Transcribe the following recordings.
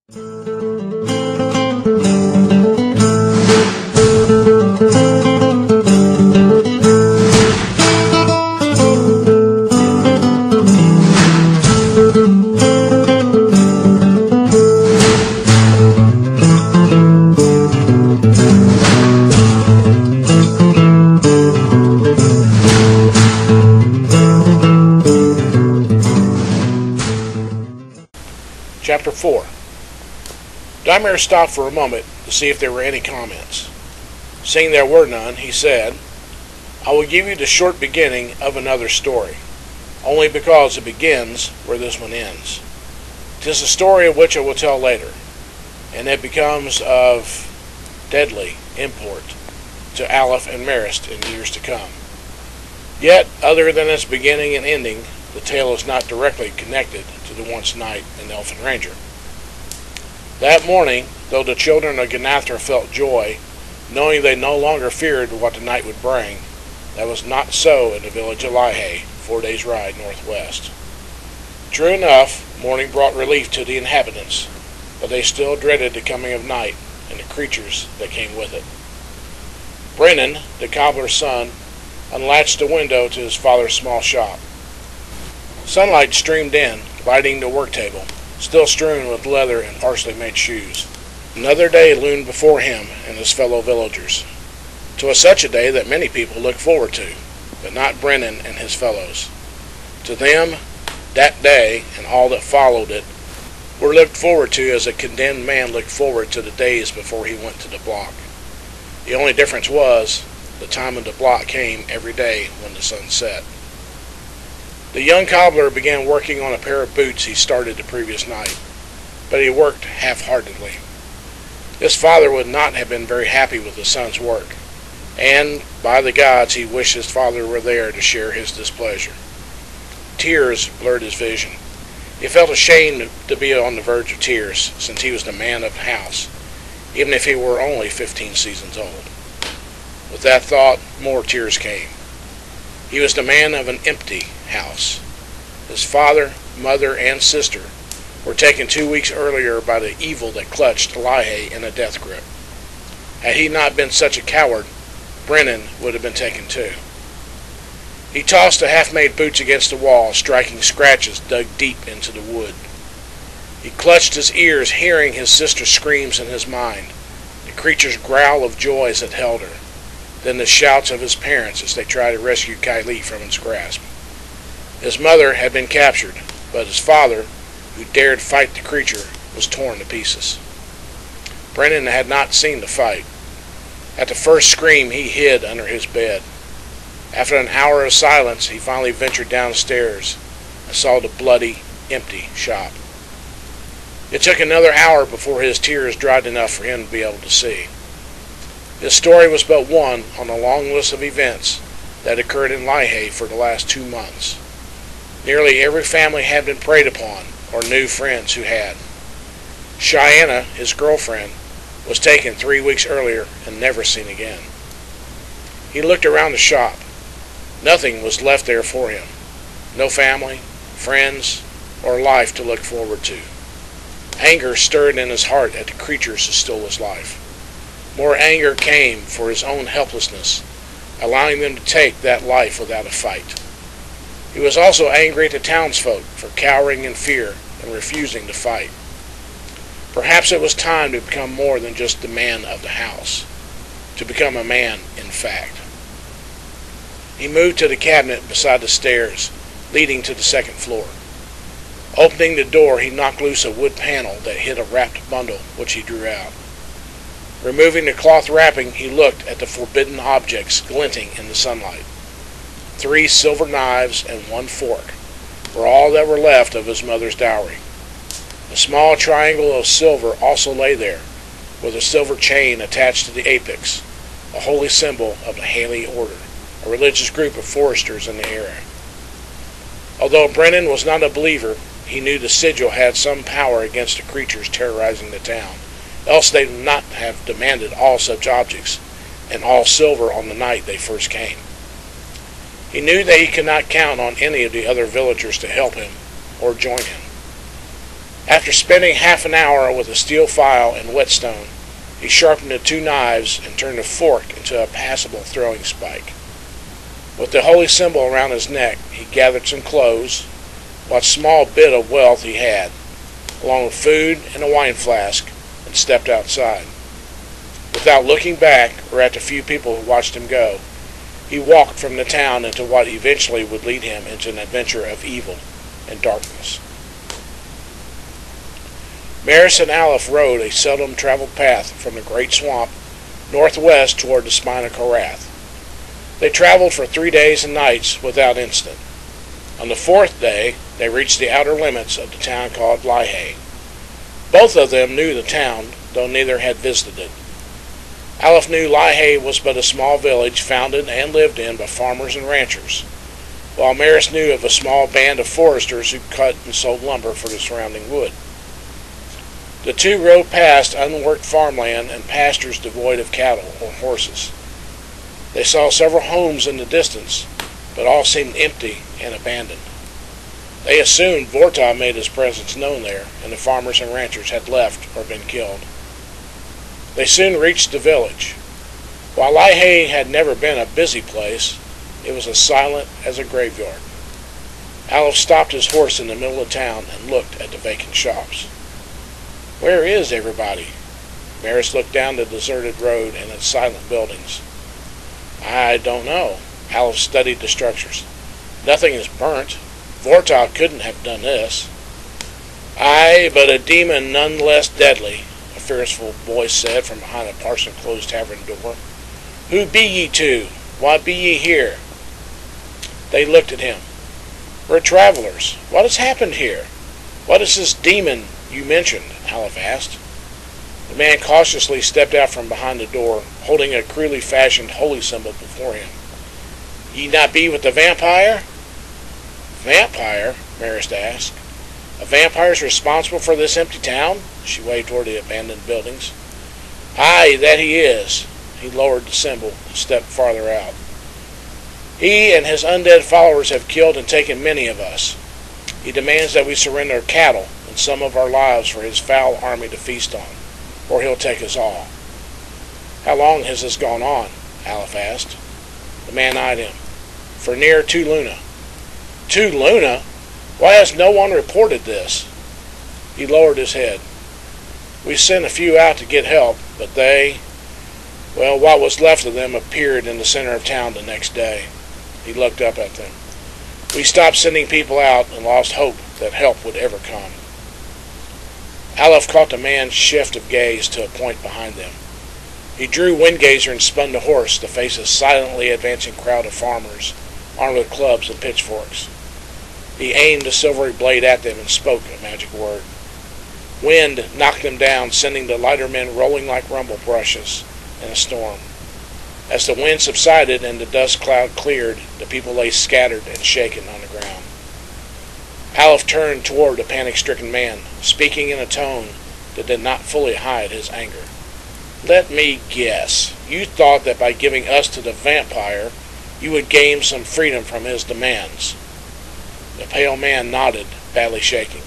Chapter 4. Dymir stopped for a moment to see if there were any comments. Seeing there were none, he said, "I will give you the short beginning of another story, only because it begins where this one ends. 'Tis a story of which I will tell later, and it becomes of deadly import to Aleph and Marist in years to come. Yet, other than its beginning and ending, the tale is not directly connected to the once knight and elfin ranger. That morning, though the children of Ganathra felt joy, knowing they no longer feared what the night would bring, that was not so in the village of Lihe, 4 days' ride northwest. True enough, morning brought relief to the inhabitants, but they still dreaded the coming of night and the creatures that came with it. Brennan, the cobbler's son, unlatched the window to his father's small shop. Sunlight streamed in, lighting the work table, still strewn with leather and partially made shoes. Another day loomed before him and his fellow villagers. 'Twas such a day that many people looked forward to, but not Brennan and his fellows. To them, that day and all that followed it were looked forward to as a condemned man looked forward to the days before he went to the block. The only difference was, the time of the block came every day when the sun set. The young cobbler began working on a pair of boots he started the previous night, but he worked half-heartedly. His father would not have been very happy with his son's work, and, by the gods, he wished his father were there to share his displeasure. Tears blurred his vision. He felt ashamed to be on the verge of tears, since he was the man of the house, even if he were only 15 seasons old. With that thought, more tears came. He was the man of an empty house. His father, mother, and sister were taken 2 weeks earlier by the evil that clutched Lihe in a death grip. Had he not been such a coward, Brennan would have been taken too. He tossed the half-made boots against the wall, striking scratches dug deep into the wood. He clutched his ears, hearing his sister's screams in his mind, the creature's growl of joy as it held her, then the shouts of his parents as they tried to rescue Kylie from its grasp. His mother had been captured, but his father, who dared fight the creature, was torn to pieces. Brennan had not seen the fight. At the first scream, he hid under his bed. After an hour of silence, he finally ventured downstairs and saw the bloody, empty shop. It took another hour before his tears dried enough for him to be able to see. His story was but one on a long list of events that occurred in Lihe for the last 2 months. Nearly every family had been preyed upon, or knew friends who had. Cheyenne, his girlfriend, was taken 3 weeks earlier and never seen again. He looked around the shop. Nothing was left there for him. No family, friends, or life to look forward to. Anger stirred in his heart at the creatures who stole his life. More anger came for his own helplessness, allowing them to take that life without a fight. He was also angry at the townsfolk for cowering in fear and refusing to fight. Perhaps it was time to become more than just the man of the house, to become a man in fact. He moved to the cabinet beside the stairs, leading to the second floor. Opening the door, he knocked loose a wood panel that hid a wrapped bundle, which he drew out. Removing the cloth wrapping, he looked at the forbidden objects glinting in the sunlight. 3 silver knives and 1 fork were all that were left of his mother's dowry. A small triangle of silver also lay there, with a silver chain attached to the apex, a holy symbol of the Haley Order, a religious group of foresters in the area. Although Brennan was not a believer, he knew the sigil had some power against the creatures terrorizing the town, else they would not have demanded all such objects, and all silver on the night they first came. He knew that he could not count on any of the other villagers to help him or join him. After spending half an hour with a steel file and whetstone, he sharpened the two knives and turned the fork into a passable throwing spike. With the holy symbol around his neck, he gathered some clothes, what small bit of wealth he had, along with food and a wine flask, and stepped outside. Without looking back or at the few people who watched him go, he walked from the town into what eventually would lead him into an adventure of evil and darkness. Maris and Aleph rode a seldom-traveled path from the great swamp northwest toward the spine of Korath. They traveled for 3 days and nights without incident. On the fourth day, they reached the outer limits of the town called Lahae. Both of them knew the town, though neither had visited it. Aleph knew Lahae was but a small village founded and lived in by farmers and ranchers, while Maris knew of a small band of foresters who cut and sold lumber for the surrounding wood. The two rode past unworked farmland and pastures devoid of cattle or horses. They saw several homes in the distance, but all seemed empty and abandoned. They assumed Vorta made his presence known there, and the farmers and ranchers had left or been killed. They soon reached the village. While Lahae had never been a busy place, it was as silent as a graveyard. Aleph stopped his horse in the middle of town and looked at the vacant shops. "Where is everybody?" Maris looked down the deserted road and its silent buildings. "I don't know." Aleph studied the structures. "Nothing is burnt. Vorta couldn't have done this." "Aye, but a demon none less deadly," a fearful voice said from behind a partially closed tavern door. "Who be ye two? Why be ye here?" They looked at him. "We're travelers. What has happened here? What is this demon you mentioned?" Aleph asked. The man cautiously stepped out from behind the door, holding a crudely fashioned holy symbol before him. "Ye not be with the vampire?" "Vampire?" Maris asked. "A vampire's responsible for this empty town?" She waved toward the abandoned buildings. "Aye, that he is." He lowered the symbol and stepped farther out. "He and his undead followers have killed and taken many of us. He demands that we surrender cattle and some of our lives for his foul army to feast on, or he'll take us all." "How long has this gone on?" Aleph asked. The man eyed him. "For near 2 luna." 2 luna? Why has no one reported this?" He lowered his head. "We sent a few out to get help, but well, what was left of them appeared in the center of town the next day." He looked up at them. "We stopped sending people out and lost hope that help would ever come." Aleph caught the man's shift of gaze to a point behind them. He drew Windgazer and spun the horse to face a silently advancing crowd of farmers, armed with clubs and pitchforks. He aimed a silvery blade at them and spoke a magic word. Wind knocked them down, sending the lighter men rolling like rumble brushes in a storm. As the wind subsided and the dust cloud cleared, the people lay scattered and shaken on the ground. Aleph turned toward the panic-stricken man, speaking in a tone that did not fully hide his anger. "Let me guess. You thought that by giving us to the vampire, you would gain some freedom from his demands." The pale man nodded, badly shaking.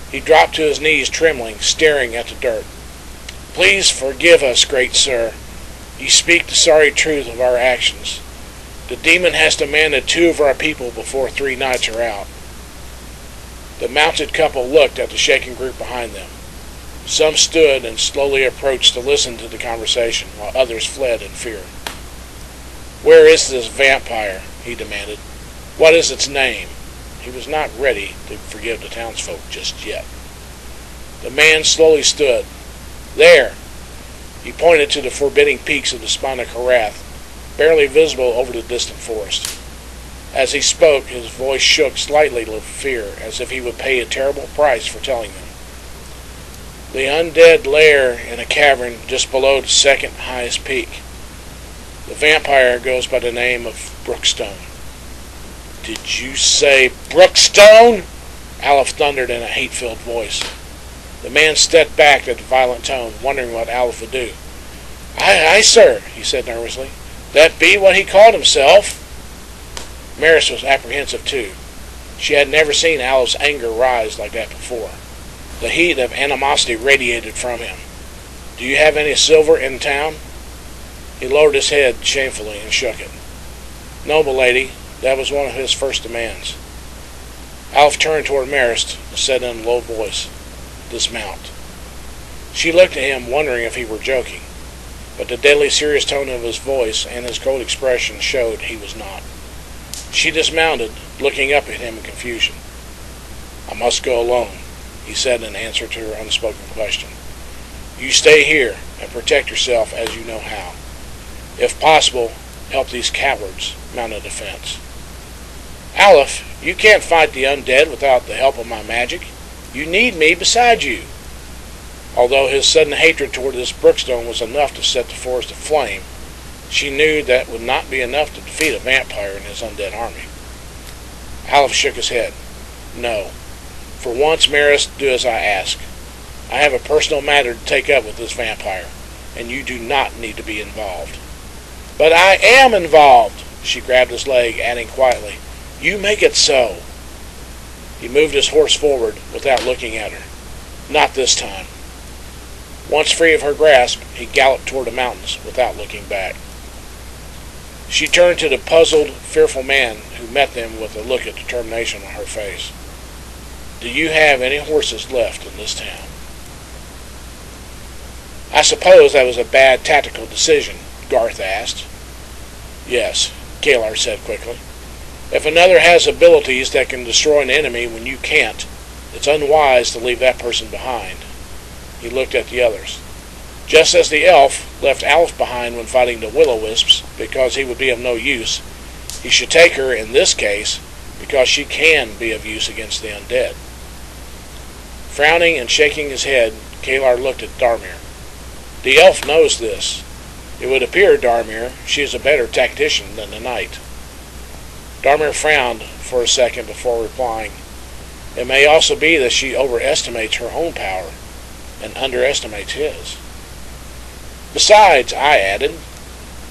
He dropped to his knees, trembling, staring at the dirt. "Please forgive us, great sir. You speak the sorry truth of our actions. The demon has demanded 2 of our people before 3 nights are out." The mounted couple looked at the shaken group behind them. Some stood and slowly approached to listen to the conversation, while others fled in fear. "Where is this vampire?" he demanded. "What is its name?" He was not ready to forgive the townsfolk just yet. The man slowly stood. "There!" He pointed to the forbidding peaks of the spine of Korath, barely visible over the distant forest. As he spoke, his voice shook slightly with fear, as if he would pay a terrible price for telling them. "The undead lair in a cavern just below the second highest peak. The vampire goes by the name of Brookestone." "Did you say Brookestone?" Aleph thundered in a hate-filled voice. The man stepped back at the violent tone, wondering what Aleph would do. Aye, sir," he said nervously. "That be what he called himself." Maris was apprehensive too. She had never seen Aleph's anger rise like that before. The heat of animosity radiated from him. "Do you have any silver in town?" He lowered his head shamefully and shook it. "No, milady, that was one of his first demands." Alf turned toward Marist and said in a low voice, "Dismount." She looked at him, wondering if he were joking, but the deadly serious tone of his voice and his cold expression showed he was not. She dismounted, looking up at him in confusion. "I must go alone," he said in answer to her unspoken question. "You stay here and protect yourself as you know how. If possible, help these cowards mount a defense." "Aleph, you can't fight the undead without the help of my magic. You need me beside you." Although his sudden hatred toward this brookstone was enough to set the forest aflame, she knew that would not be enough to defeat a vampire and his undead army. Aleph shook his head. "No. For once, Marist, do as I ask. I have a personal matter to take up with this vampire, and you do not need to be involved." "But I am involved!" She grabbed his leg, adding quietly, "You make it so." He moved his horse forward without looking at her. Not this time. Once free of her grasp, he galloped toward the mountains without looking back. She turned to the puzzled, fearful man who met them with a look of determination on her face. "Do you have any horses left in this town?" "I suppose that was a bad tactical decision," Garth asked. "Yes," Kalar said quickly. "If another has abilities that can destroy an enemy when you can't, it's unwise to leave that person behind." He looked at the others. Just as the elf left Aleph behind when fighting the will-o-wisps because he would be of no use, he should take her in this case because she can be of use against the undead. Frowning and shaking his head, Kalar looked at Darmir. "The elf knows this. It would appear, Darmir, she is a better tactician than the knight." Darmir frowned for a second before replying, "It may also be that she overestimates her own power and underestimates his." "Besides," I added,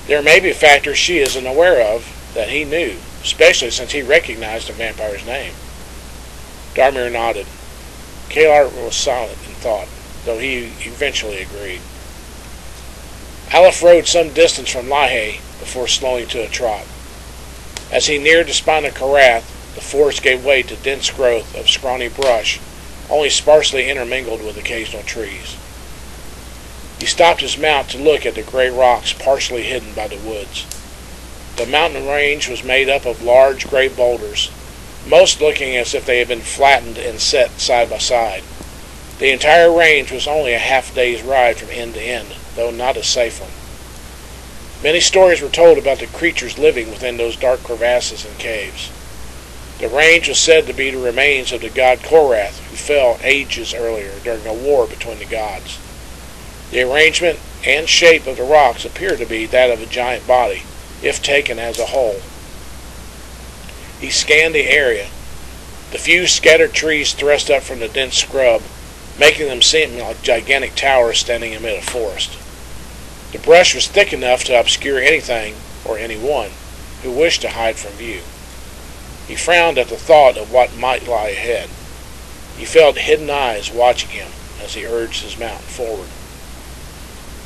"there may be factors she isn't aware of that he knew, especially since he recognized the vampire's name." Darmir nodded. Kalar was silent in thought, though he eventually agreed. Aleph rode some distance from Lahe before slowing to a trot. As he neared the spine of Karath, the forest gave way to dense growth of scrawny brush, only sparsely intermingled with occasional trees. He stopped his mount to look at the gray rocks partially hidden by the woods. The mountain range was made up of large gray boulders, most looking as if they had been flattened and set side by side. The entire range was only a half-day's ride from end to end, though not a safe one. Many stories were told about the creatures living within those dark crevasses and caves. The range was said to be the remains of the god Korath, who fell ages earlier during a war between the gods. The arrangement and shape of the rocks appeared to be that of a giant body, if taken as a whole. He scanned the area. The few scattered trees thrust up from the dense scrub, making them seem like gigantic towers standing amid a forest. The brush was thick enough to obscure anything or anyone who wished to hide from view. He frowned at the thought of what might lie ahead. He felt hidden eyes watching him as he urged his mount forward.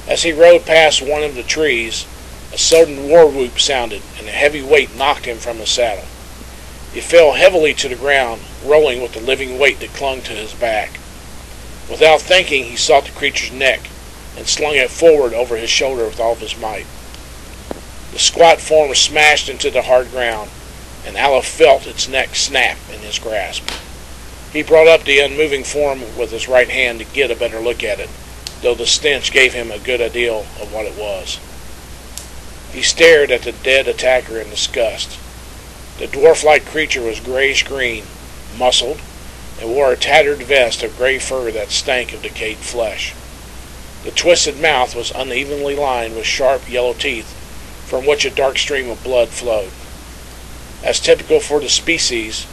As he rode past one of the trees, a sudden war whoop sounded, and a heavy weight knocked him from his saddle. He fell heavily to the ground, rolling with the living weight that clung to his back. Without thinking, he sought the creature's neck and slung it forward over his shoulder with all of his might. The squat form smashed into the hard ground, and Aleph felt its neck snap in his grasp. He brought up the unmoving form with his right hand to get a better look at it, though the stench gave him a good idea of what it was. He stared at the dead attacker in disgust. The dwarf-like creature was grayish-green, muscled, and wore a tattered vest of gray fur that stank of decayed flesh. The twisted mouth was unevenly lined with sharp yellow teeth, from which a dark stream of blood flowed. As typical for the species,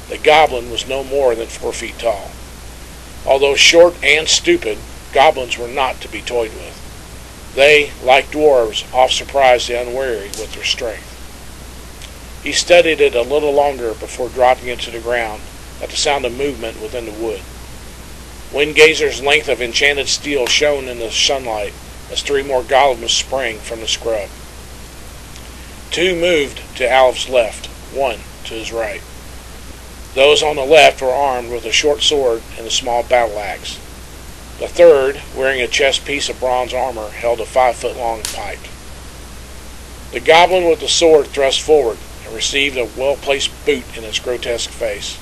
the goblin was no more than 4 feet tall. Although short and stupid, goblins were not to be toyed with. They, like dwarves, oft surprised the unwary with their strength. He studied it a little longer before dropping it to the ground at the sound of movement within the wood. Windgazer's length of enchanted steel shone in the sunlight as three more goblins sprang from the scrub. Two moved to Alf's left, one to his right. Those on the left were armed with a short sword and a small battle axe. The third, wearing a chest piece of bronze armor, held a 5-foot-long pike. The goblin with the sword thrust forward and received a well-placed boot in its grotesque face.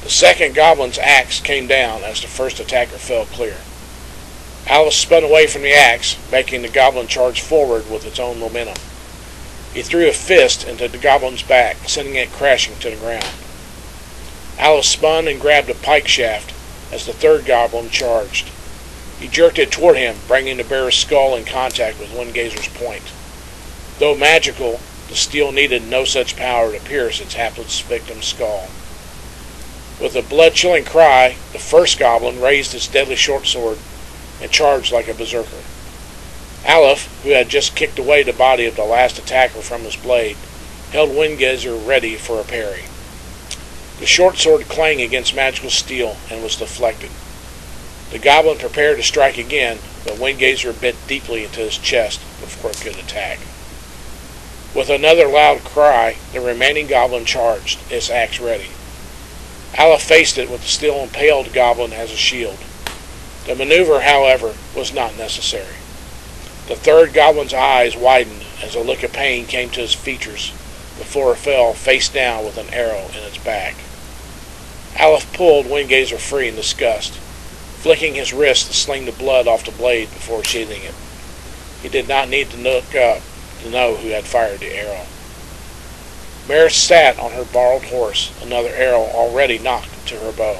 The second goblin's axe came down as the first attacker fell clear. Alice spun away from the axe, making the goblin charge forward with its own momentum. He threw a fist into the goblin's back, sending it crashing to the ground. Alice spun and grabbed a pike shaft as the third goblin charged. He jerked it toward him, bringing the bear's skull in contact with Windgazer's point. Though magical, the steel needed no such power to pierce its hapless victim's skull. With a blood-chilling cry, the first goblin raised its deadly short sword and charged like a berserker. Aleph, who had just kicked away the body of the last attacker from his blade, held Windgazer ready for a parry. The short sword clanged against magical steel and was deflected. The goblin prepared to strike again, but Windgazer bit deeply into his chest before it could attack. With another loud cry, the remaining goblin charged, its axe ready. Aleph faced it with the still impaled goblin as a shield. The maneuver, however, was not necessary. The third goblin's eyes widened as a look of pain came to his features before it fell face down with an arrow in its back. Aleph pulled Windgazer free in disgust, flicking his wrist to sling the blood off the blade before sheathing it. He did not need to look up to know who had fired the arrow. Maris sat on her borrowed horse, another arrow already knocked to her bow.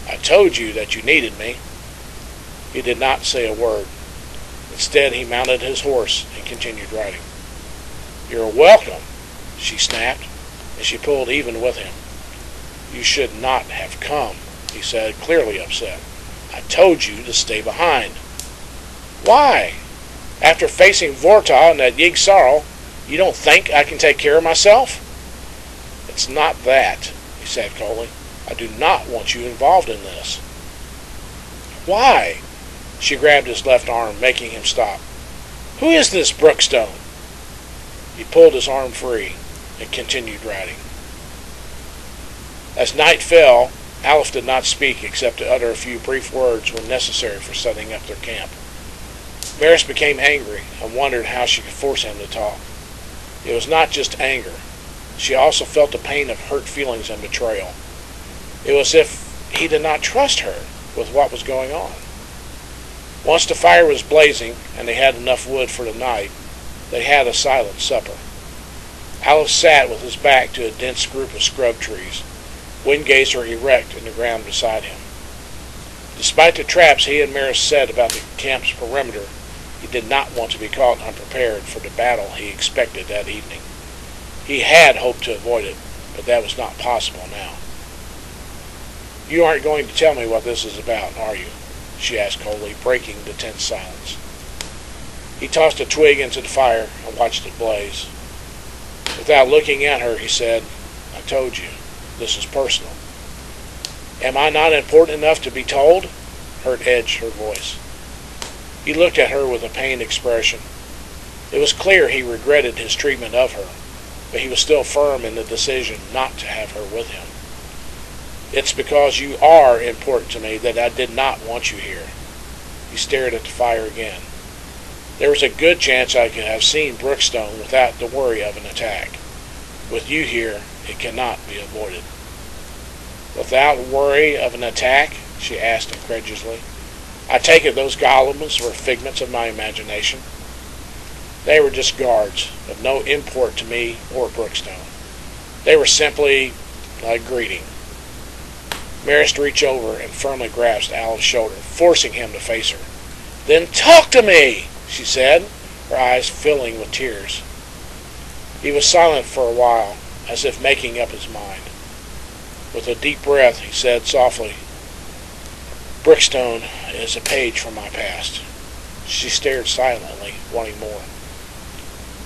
"I told you that you needed me." He did not say a word. Instead, he mounted his horse and continued riding. "You're welcome," she snapped, and she pulled even with him. "You should not have come," he said, clearly upset. "I told you to stay behind." "Why? After facing Vorta and that Yig-Saral, you don't think I can take care of myself?" "It's not that," he said coldly. "I do not want you involved in this." "Why?" She grabbed his left arm, making him stop. "Who is this Brookestone?" He pulled his arm free and continued riding. As night fell, Aleph did not speak except to utter a few brief words when necessary for setting up their camp. Maris became angry and wondered how she could force him to talk. It was not just anger. She also felt the pain of hurt feelings and betrayal. It was as if he did not trust her with what was going on. Once the fire was blazing and they had enough wood for the night, they had a silent supper. Aleph sat with his back to a dense group of scrub trees, Windgazer erect in the ground beside him. Despite the traps he and Maris set about the camp's perimeter, he did not want to be caught unprepared for the battle he expected that evening. He had hoped to avoid it, but that was not possible now. "You aren't going to tell me what this is about, are you?" she asked coldly, breaking the tense silence. He tossed a twig into the fire and watched it blaze. Without looking at her, he said, "I told you, this is personal." "Am I not important enough to be told?" Hurt edged her voice. He looked at her with a pained expression. It was clear he regretted his treatment of her, but he was still firm in the decision not to have her with him. "It's because you are important to me that I did not want you here." He stared at the fire again. "There was a good chance I could have seen Brookestone without the worry of an attack. With you here, it cannot be avoided." "Without worry of an attack?" she asked incredulously. "I take it those goblins were figments of my imagination." "They were just guards, of no import to me or Brookestone. They were simply a greeting." Maris reached over and firmly grasped Aleph's shoulder, forcing him to face her. "Then talk to me," she said, her eyes filling with tears. He was silent for a while, as if making up his mind. With a deep breath, he said softly, "Brookestone is a page from my past." She stared silently, wanting more.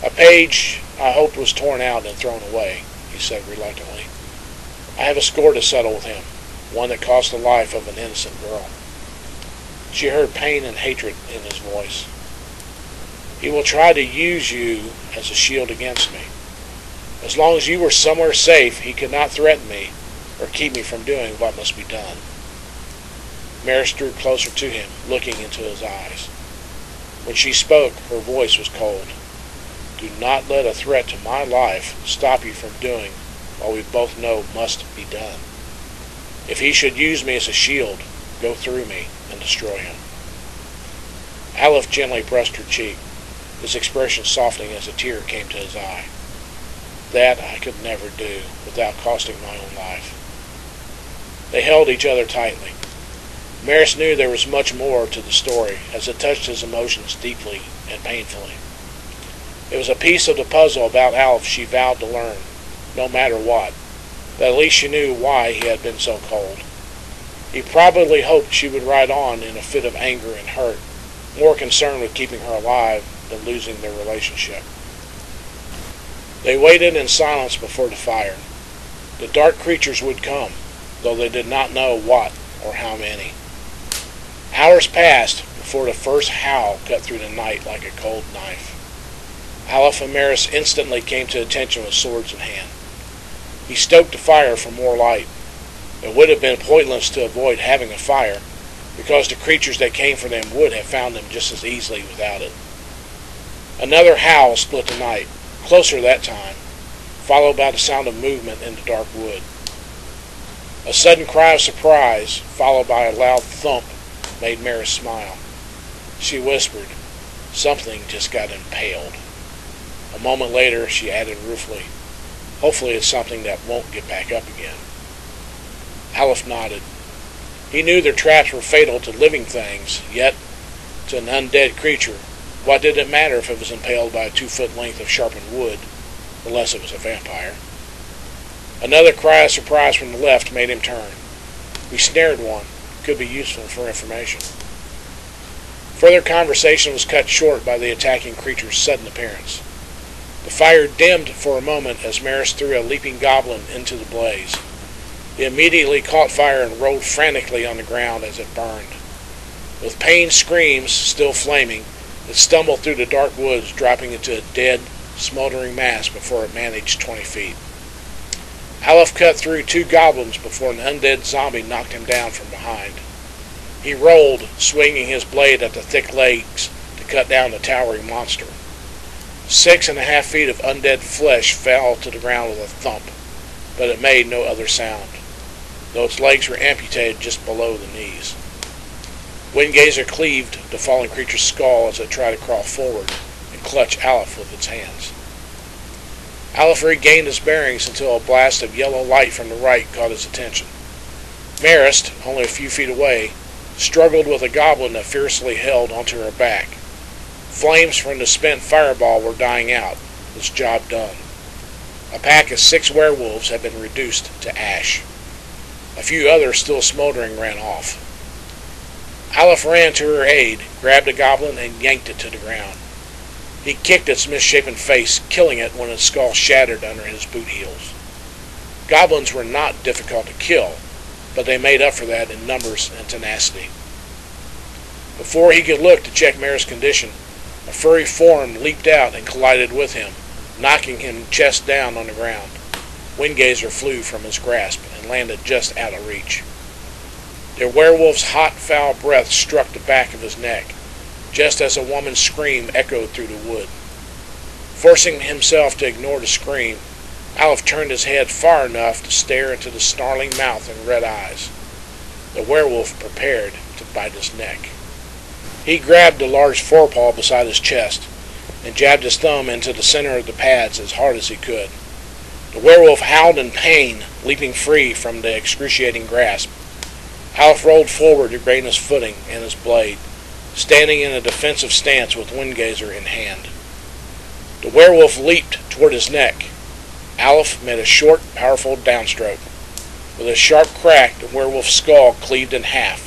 "A page I hoped was torn out and thrown away," he said reluctantly. "I have a score to settle with him. one that cost the life of an innocent girl. She heard pain and hatred in his voice. He will try to use you as a shield against me. As long as you were somewhere safe, he could not threaten me or keep me from doing what must be done. Maris drew closer to him, looking into his eyes. When she spoke, her voice was cold. Do not let a threat to my life stop you from doing what we both know must be done. If he should use me as a shield, go through me and destroy him. Aleph gently brushed her cheek, his expression softening as a tear came to his eye. That I could never do without costing my own life. They held each other tightly. Maris knew there was much more to the story, as it touched his emotions deeply and painfully. It was a piece of the puzzle about Aleph she vowed to learn, no matter what, that at least she knew why he had been so cold. He probably hoped she would ride on in a fit of anger and hurt, more concerned with keeping her alive than losing their relationship. They waited in silence before the fire. The dark creatures would come, though they did not know what or how many. Hours passed before the first howl cut through the night like a cold knife. Aleph and Maris instantly came to attention with swords in hand. He stoked the fire for more light. It would have been pointless to avoid having a fire, because the creatures that came for them would have found them just as easily without it. Another howl split the night, closer that time, followed by the sound of movement in the dark wood. A sudden cry of surprise, followed by a loud thump, made Maris smile. She whispered, "Something just got impaled." A moment later, she added ruefully, "Hopefully it's something that won't get back up again." Aleph nodded. He knew their traps were fatal to living things, yet, to an undead creature, what did it matter if it was impaled by a 2-foot length of sharpened wood, unless it was a vampire? Another cry of surprise from the left made him turn. We snared one. Could be useful for information. Further conversation was cut short by the attacking creature's sudden appearance. The fire dimmed for a moment as Maris threw a leaping goblin into the blaze. It immediately caught fire and rolled frantically on the ground as it burned. With pain screams still flaming, it stumbled through the dark woods, dropping into a dead, smoldering mass before it managed 20 feet. Aleph cut through 2 goblins before an undead zombie knocked him down from behind. He rolled, swinging his blade at the thick legs to cut down the towering monster. 6.5 feet of undead flesh fell to the ground with a thump, but it made no other sound, though its legs were amputated just below the knees. Windgazer cleaved the fallen creature's skull as it tried to crawl forward and clutch Aleph with its hands. Aleph regained his bearings until a blast of yellow light from the right caught his attention. Maris, only a few feet away, struggled with a goblin that fiercely held onto her back. Flames from the spent fireball were dying out, its job done. A pack of 6 werewolves had been reduced to ash. A few others still smoldering ran off. Aleph ran to her aid, grabbed a goblin, and yanked it to the ground. He kicked its misshapen face, killing it when its skull shattered under his boot heels. Goblins were not difficult to kill, but they made up for that in numbers and tenacity. Before he could look to check Maris' condition, a furry form leaped out and collided with him, knocking him chest down on the ground. Windgazer flew from his grasp and landed just out of reach. The werewolf's hot, foul breath struck the back of his neck, just as a woman's scream echoed through the wood. Forcing himself to ignore the scream, Aleph turned his head far enough to stare into the snarling mouth and red eyes. The werewolf prepared to bite his neck. He grabbed the large forepaw beside his chest and jabbed his thumb into the center of the pads as hard as he could. The werewolf howled in pain, leaping free from the excruciating grasp. Aleph rolled forward to gain his footing and his blade, standing in a defensive stance with Windgazer in hand. The werewolf leaped toward his neck. Aleph made a short, powerful downstroke. With a sharp crack, the werewolf's skull cleaved in half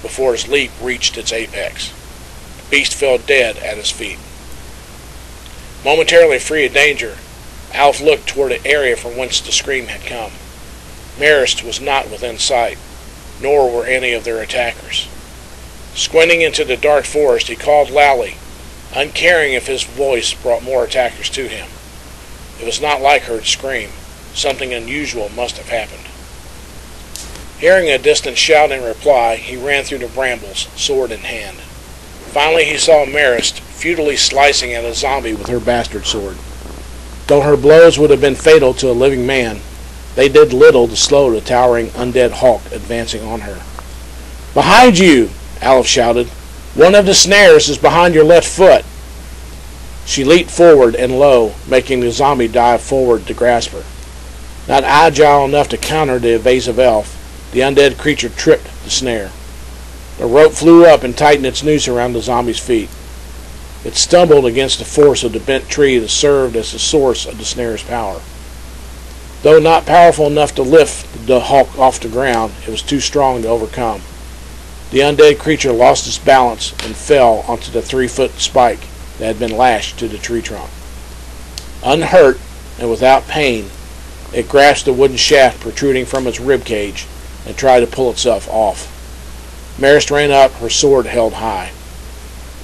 before his leap reached its apex. The beast fell dead at his feet. Momentarily free of danger, Aleph looked toward the area from whence the scream had come. Maris was not within sight, nor were any of their attackers. Squinting into the dark forest, he called loudly, uncaring if his voice brought more attackers to him. It was not like her to scream. Something unusual must have happened. Hearing a distant shout in reply, he ran through the brambles, sword in hand. Finally he saw Marist futilely slicing at a zombie with her bastard sword. Though her blows would have been fatal to a living man, they did little to slow the towering undead hulk advancing on her. "Behind you!" Aleph shouted. "One of the snares is behind your left foot." She leaped forward and low, making the zombie dive forward to grasp her. Not agile enough to counter the evasive elf, the undead creature tripped the snare. The rope flew up and tightened its noose around the zombie's feet. It stumbled against the force of the bent tree that served as the source of the snare's power. Though not powerful enough to lift the hulk off the ground, it was too strong to overcome. The undead creature lost its balance and fell onto the 3-foot spike that had been lashed to the tree trunk. Unhurt and without pain, it grasped the wooden shaft protruding from its rib cage and tried to pull itself off. Marist ran up, her sword held high.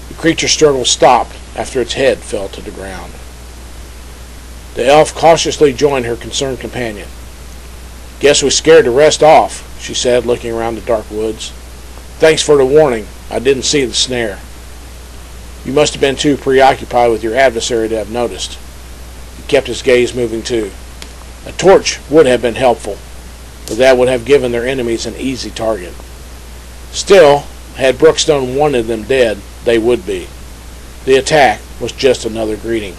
The creature's struggle stopped after its head fell to the ground. The elf cautiously joined her concerned companion. "Guess we scared the rest off," she said, looking around the dark woods. "Thanks for the warning. I didn't see the snare." "You must have been too preoccupied with your adversary to have noticed." He kept his gaze moving too. "A torch would have been helpful, but that would have given their enemies an easy target. Still, had Brookestone wanted them dead, they would be. The attack was just another greeting."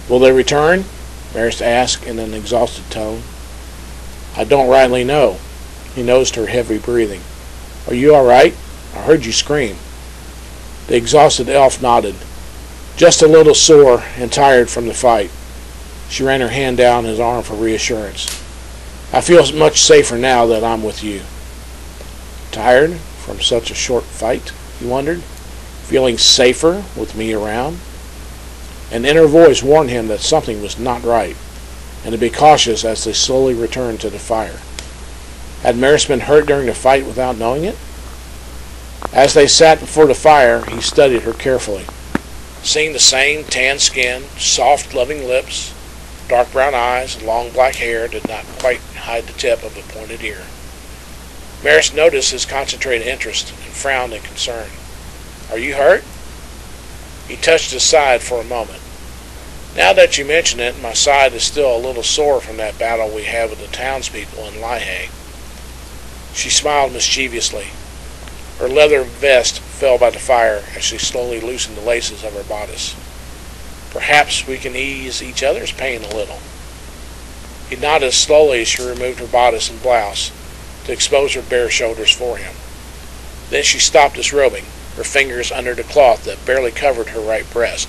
"Will they return?" Marist asked in an exhausted tone. "I don't rightly know." He noticed her heavy breathing. "Are you all right? I heard you scream." The exhausted elf nodded. "Just a little sore and tired from the fight." She ran her hand down his arm for reassurance. "I feel much safer now that I'm with you." "Tired from such a short fight?" he wondered. "Feeling safer with me around?" An inner voice warned him that something was not right, and to be cautious as they slowly returned to the fire. Had Marist been hurt during the fight without knowing it? As they sat before the fire, he studied her carefully. Seeing the same tan skin, soft, loving lips, dark brown eyes, and long black hair did not quite hide the tip of a pointed ear. Marist noticed his concentrated interest and frowned in concern. "Are you hurt?" He touched his side for a moment. "Now that you mention it, my side is still a little sore from that battle we had with the townspeople in Lihei." She smiled mischievously. Her leather vest fell by the fire as she slowly loosened the laces of her bodice. "Perhaps we can ease each other's pain a little." He nodded slowly as she removed her bodice and blouse to expose her bare shoulders for him. Then she stopped disrobing, her fingers under the cloth that barely covered her right breast.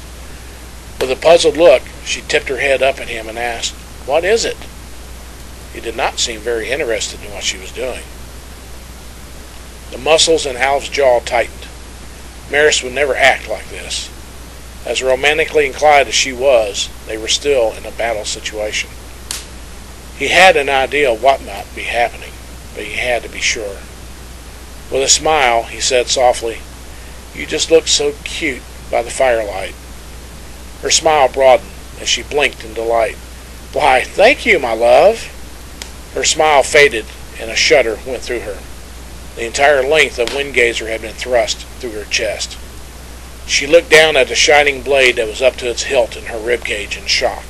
With a puzzled look, she tipped her head up at him and asked, "What is it?" He did not seem very interested in what she was doing. The muscles in Aleph's jaw tightened. Marist would never act like this. As romantically inclined as she was, they were still in a battle situation. He had an idea of what might be happening, but he had to be sure. With a smile, he said softly, "You just look so cute by the firelight." Her smile broadened as she blinked in delight. "Why, thank you, my love." Her smile faded and a shudder went through her. The entire length of Windgazer had been thrust through her chest. She looked down at the shining blade that was up to its hilt in her ribcage in shock,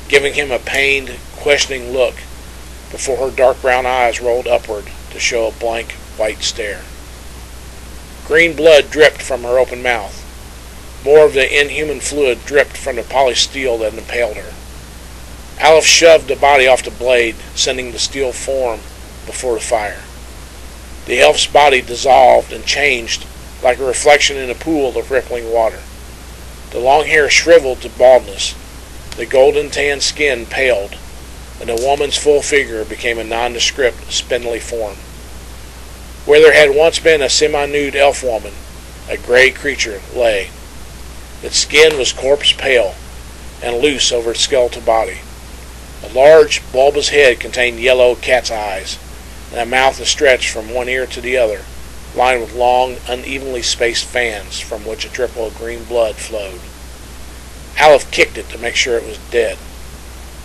giving him a pained, questioning look before her dark brown eyes rolled upward to show a blank, white stare. Green blood dripped from her open mouth. More of the inhuman fluid dripped from the polished steel that impaled her. Aleph shoved the body off the blade, sending the steel form before the fire. The elf's body dissolved and changed like a reflection in a pool of rippling water. The long hair shriveled to baldness, the golden tan skin paled, and the woman's full figure became a nondescript, spindly form. Where there had once been a semi-nude elf woman, a gray creature lay. Its skin was corpse pale and loose over its skeletal body. A large, bulbous head contained yellow cat's eyes, and a mouth stretched from one ear to the other, lined with long, unevenly spaced fans from which a trickle of green blood flowed. Aleph kicked it to make sure it was dead.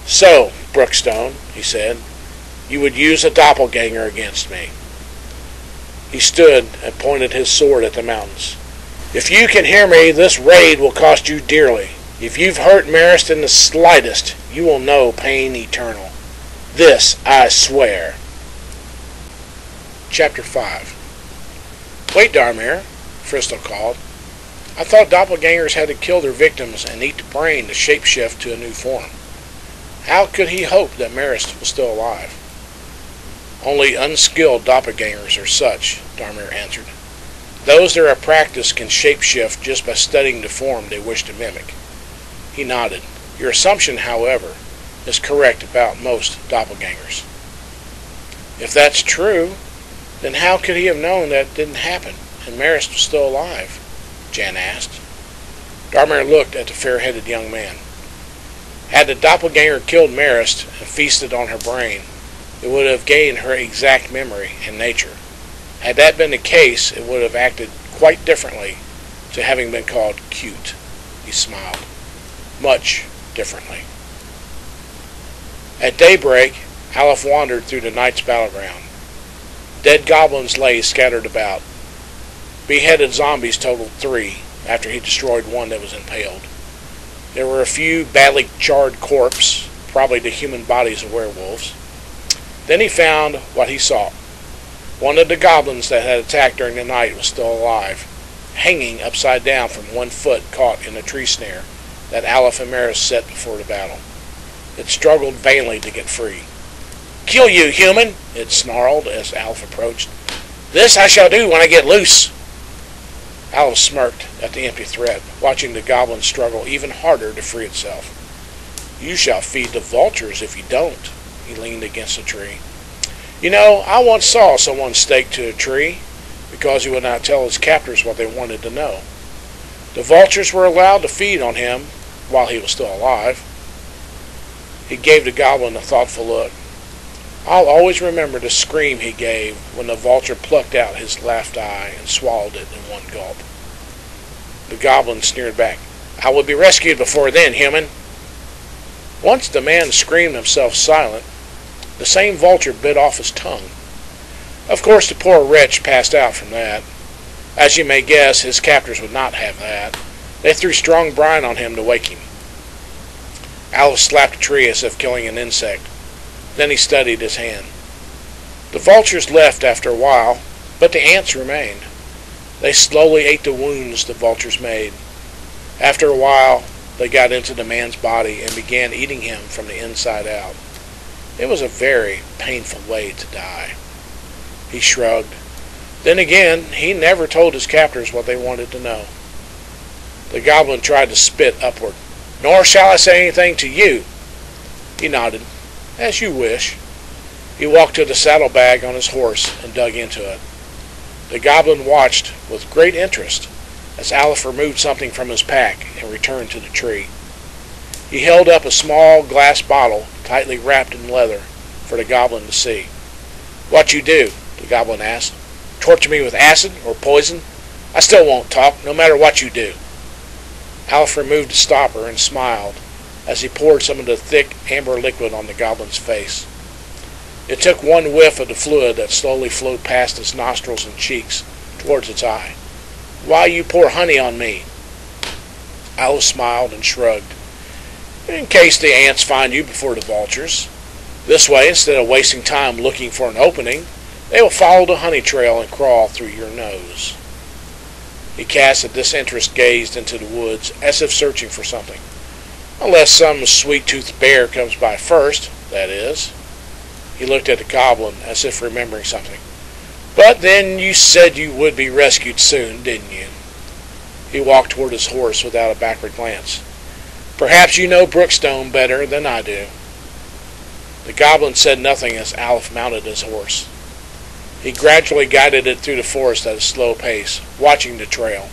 "So, Brookestone," he said, "you would use a doppelganger against me." He stood and pointed his sword at the mountains. "If you can hear me, this raid will cost you dearly. If you've hurt Marist in the slightest, you will know pain eternal. This I swear." Chapter 5. "Wait, Darmir," Fristel called. "I thought doppelgangers had to kill their victims and eat the brain to shapeshift to a new form. How could he hope that Marist was still alive?" "Only unskilled doppelgangers are such," Darmir answered. "Those that are practiced can shapeshift just by studying the form they wish to mimic." He nodded. "Your assumption, however, is correct about most doppelgangers." "If that's true, then how could he have known that didn't happen and Marist was still alive?" Jan asked. Darmir looked at the fair-headed young man. "Had the doppelganger killed Marist and feasted on her brain, it would have gained her exact memory and nature. Had that been the case, it would have acted quite differently to having been called cute." He smiled. "Much differently." At daybreak, Aleph wandered through the night's battleground. Dead goblins lay scattered about. Beheaded zombies totaled 3, after he destroyed one that was impaled. There were a few badly charred corpses, probably the human bodies of werewolves. Then he found what he sought. One of the goblins that had attacked during the night was still alive, hanging upside down from one foot caught in a tree snare that Aleph and Marist set before the battle. It struggled vainly to get free. "Kill you, human!" it snarled as Aleph approached. "This I shall do when I get loose." Aleph smirked at the empty threat, watching the goblin struggle even harder to free itself. "You shall feed the vultures if you don't." He leaned against a tree. "You know, I once saw someone staked to a tree because he would not tell his captors what they wanted to know. The vultures were allowed to feed on him while he was still alive." He gave the goblin a thoughtful look. "I'll always remember the scream he gave when the vulture plucked out his left eye and swallowed it in one gulp." The goblin sneered back. "I will be rescued before then, human." Once the man screamed himself silent, the same vulture bit off his tongue. Of course the poor wretch passed out from that. As you may guess, his captors would not have that. They threw strong brine on him to wake him. Alice slapped a tree as if killing an insect. Then he studied his hand. The vultures left after a while, but the ants remained. They slowly ate the wounds the vultures made. After a while, they got into the man's body and began eating him from the inside out. It was a very painful way to die. He shrugged. Then again, he never told his captors what they wanted to know. The goblin tried to spit upward. "Nor shall I say anything to you." He nodded. "As you wish." He walked to the saddlebag on his horse and dug into it. The goblin watched with great interest as Aleph removed something from his pack and returned to the tree. He held up a small glass bottle tightly wrapped in leather for the goblin to see. "What you do?" the goblin asked. "Torture me with acid or poison? I still won't talk, no matter what you do." Aleph removed the stopper and smiled as he poured some of the thick amber liquid on the goblin's face. It took one whiff of the fluid that slowly flowed past its nostrils and cheeks towards its eye. "Why you pour honey on me?" Aleph smiled and shrugged. "In case the ants find you before the vultures. This way, instead of wasting time looking for an opening, they will follow the honey trail and crawl through your nose." He cast a disinterested gaze into the woods, as if searching for something. "Unless some sweet-toothed bear comes by first, that is." He looked at the goblin, as if remembering something. "But then you said you would be rescued soon, didn't you?" He walked toward his horse without a backward glance. "Perhaps you know Brookestone better than I do." The goblin said nothing as Aleph mounted his horse. He gradually guided it through the forest at a slow pace, watching the trail.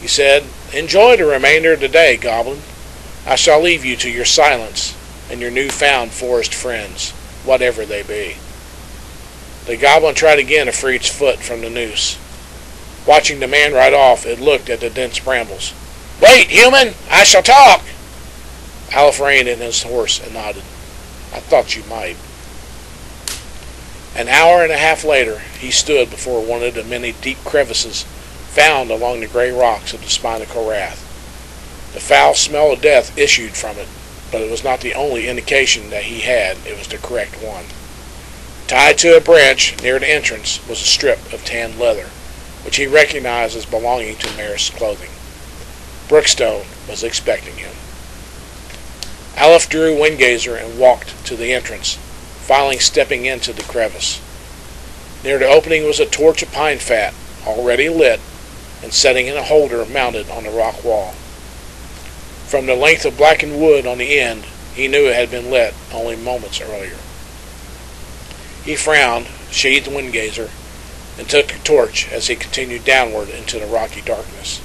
He said, "Enjoy the remainder of the day, goblin. I shall leave you to your silence and your new-found forest friends, whatever they be." The goblin tried again to free its foot from the noose. Watching the man ride off, it looked at the dense brambles. "Wait, human! I shall talk!" Aleph reined in his horse and nodded. "I thought you might." An hour and a half later, he stood before one of the many deep crevices found along the gray rocks of the spine of Korath. The foul smell of death issued from it, but it was not the only indication that he had. It was the correct one. Tied to a branch near the entrance was a strip of tanned leather, which he recognized as belonging to Maris' clothing. Brookestone was expecting him. Aleph drew Windgazer and walked to the entrance, finally stepping into the crevice. Near the opening was a torch of pine fat, already lit, and setting in a holder mounted on the rock wall. From the length of blackened wood on the end, he knew it had been lit only moments earlier. He frowned, sheathed the Windgazer, and took the torch as he continued downward into the rocky darkness.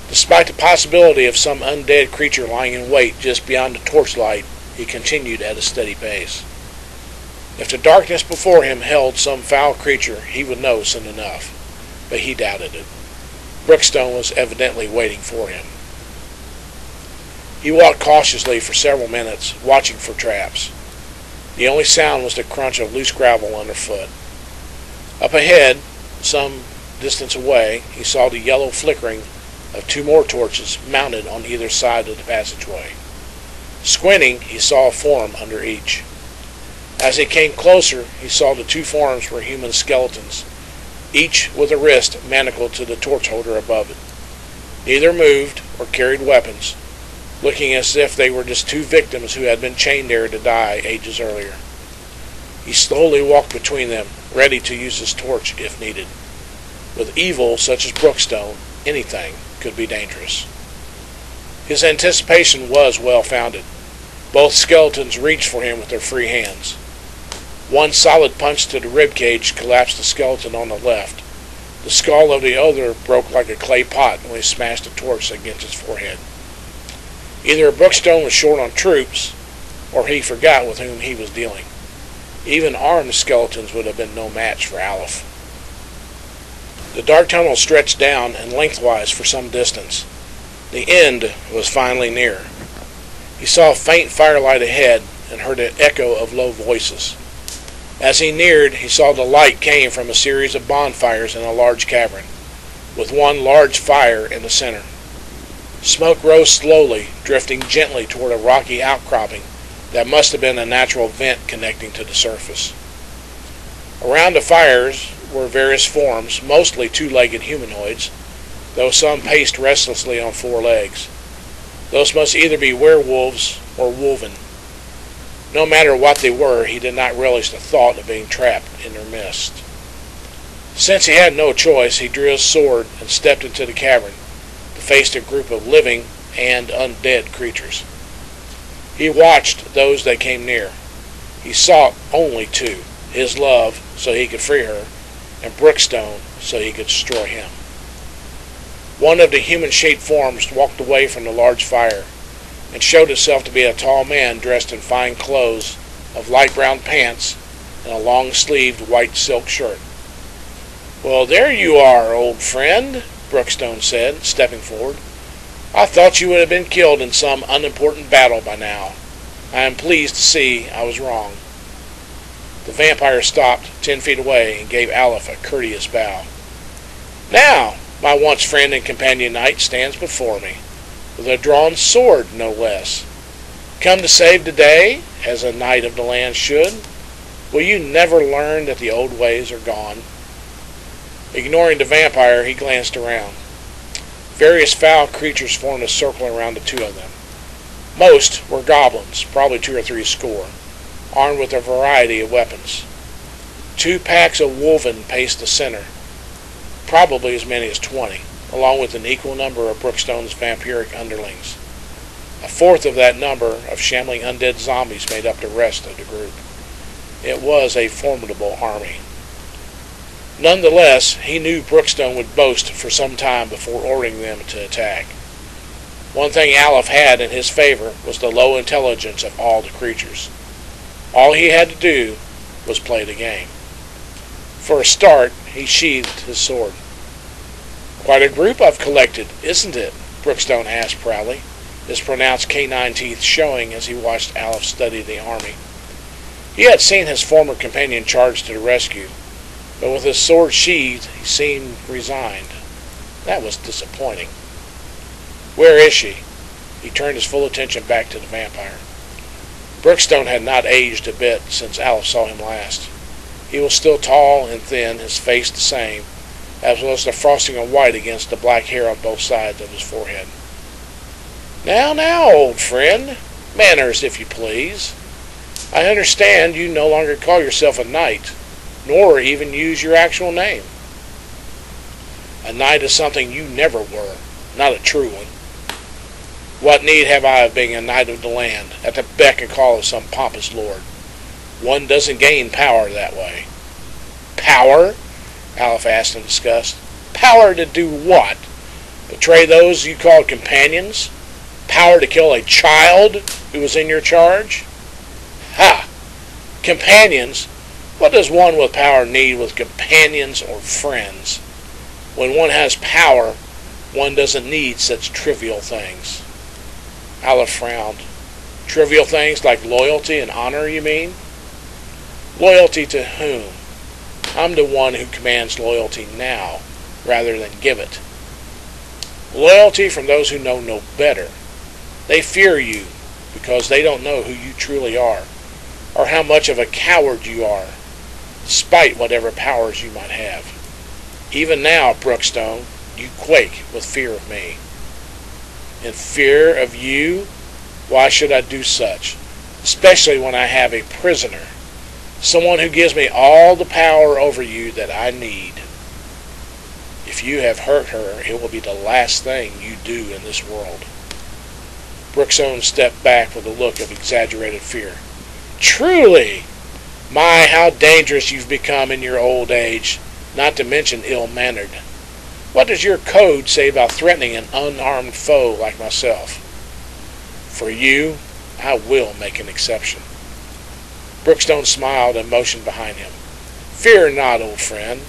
Despite the possibility of some undead creature lying in wait just beyond the torchlight, he continued at a steady pace. If the darkness before him held some foul creature, he would know soon enough, but he doubted it. Brookestone was evidently waiting for him. He walked cautiously for several minutes, watching for traps. The only sound was the crunch of loose gravel underfoot. Up ahead, some distance away, he saw the yellow flickering of two more torches mounted on either side of the passageway. Squinting, he saw a form under each. As he came closer, he saw the two forms were human skeletons, each with a wrist manacled to the torch holder above it. Neither moved or carried weapons, looking as if they were just two victims who had been chained there to die ages earlier. He slowly walked between them, ready to use his torch if needed. With evil such as Brookestone, anything could be dangerous. His anticipation was well founded. Both skeletons reached for him with their free hands. One solid punch to the ribcage collapsed the skeleton on the left. The skull of the other broke like a clay pot when he smashed the torch against his forehead. Either Brookestone was short on troops, or he forgot with whom he was dealing. Even armed skeletons would have been no match for Aleph. The dark tunnel stretched down and lengthwise for some distance. The end was finally near. He saw a faint firelight ahead and heard an echo of low voices. As he neared, he saw the light came from a series of bonfires in a large cavern, with one large fire in the center. Smoke rose slowly, drifting gently toward a rocky outcropping that must have been a natural vent connecting to the surface. Around the fires were various forms, mostly two-legged humanoids, though some paced restlessly on four legs. Those must either be werewolves or wolven. No matter what they were, he did not relish the thought of being trapped in their midst. Since he had no choice, he drew his sword and stepped into the cavern to face a group of living and undead creatures. He watched those that came near. He sought only two, his love so he could free her, and Brookestone so he could destroy him. One of the human-shaped forms walked away from the large fire and showed itself to be a tall man dressed in fine clothes of light brown pants and a long-sleeved white silk shirt. "Well, there you are, old friend," Brookestone said, stepping forward. "I thought you would have been killed in some unimportant battle by now. I am pleased to see I was wrong." The vampire stopped 10 feet away and gave Aleph a courteous bow. "Now, my once friend and companion knight stands before me, with a drawn sword, no less. Come to save the day, as a knight of the land should. Will you never learn that the old ways are gone?" Ignoring the vampire, he glanced around. Various foul creatures formed a circle around the two of them. Most were goblins, probably 2 or 3 score, armed with a variety of weapons. 2 packs of wolven paced the center, probably as many as 20, along with an equal number of Brookstone's vampiric underlings. A fourth of that number of shambling undead zombies made up the rest of the group. It was a formidable army. Nonetheless, he knew Brookestone would boast for some time before ordering them to attack. One thing Aleph had in his favor was the low intelligence of all the creatures. All he had to do was play the game. For a start, he sheathed his sword. "Quite a group I've collected, isn't it?" Brookestone asked proudly, his pronounced canine teeth showing as he watched Aleph study the army. He had seen his former companion charge to the rescue, but with his sword sheathed, he seemed resigned. That was disappointing. "Where is she?" He turned his full attention back to the vampire. Brookestone had not aged a bit since Aleph saw him last. He was still tall and thin, his face the same, as was the frosting of white against the black hair on both sides of his forehead. Now, old friend. Manners, if you please. I understand you no longer call yourself a knight, nor even use your actual name." "A knight is something you never were, not a true one. What need have I of being a knight of the land, at the beck and call of some pompous lord? One doesn't gain power that way." "Power?" Aleph asked in disgust. "Power to do what? Betray those you called companions? Power to kill a child who was in your charge? Ha! Companions? What does one with power need with companions or friends? When one has power, one doesn't need such trivial things." Aleph frowned. "Trivial things like loyalty and honor, you mean?" "Loyalty to whom? I'm the one who commands loyalty now, rather than give it. Loyalty from those who know no better. They fear you because they don't know who you truly are, or how much of a coward you are, despite whatever powers you might have. Even now, Brookestone, you quake with fear of me." "In fear of you? Why should I do such? Especially when I have a prisoner, someone who gives me all the power over you that I need. If you have hurt her, it will be the last thing you do in this world." Brookestone stepped back with a look of exaggerated fear. "Truly? My, how dangerous you've become in your old age, not to mention ill-mannered. What does your code say about threatening an unarmed foe like myself? For you, I will make an exception." Brookestone smiled and motioned behind him. "Fear not, old friend.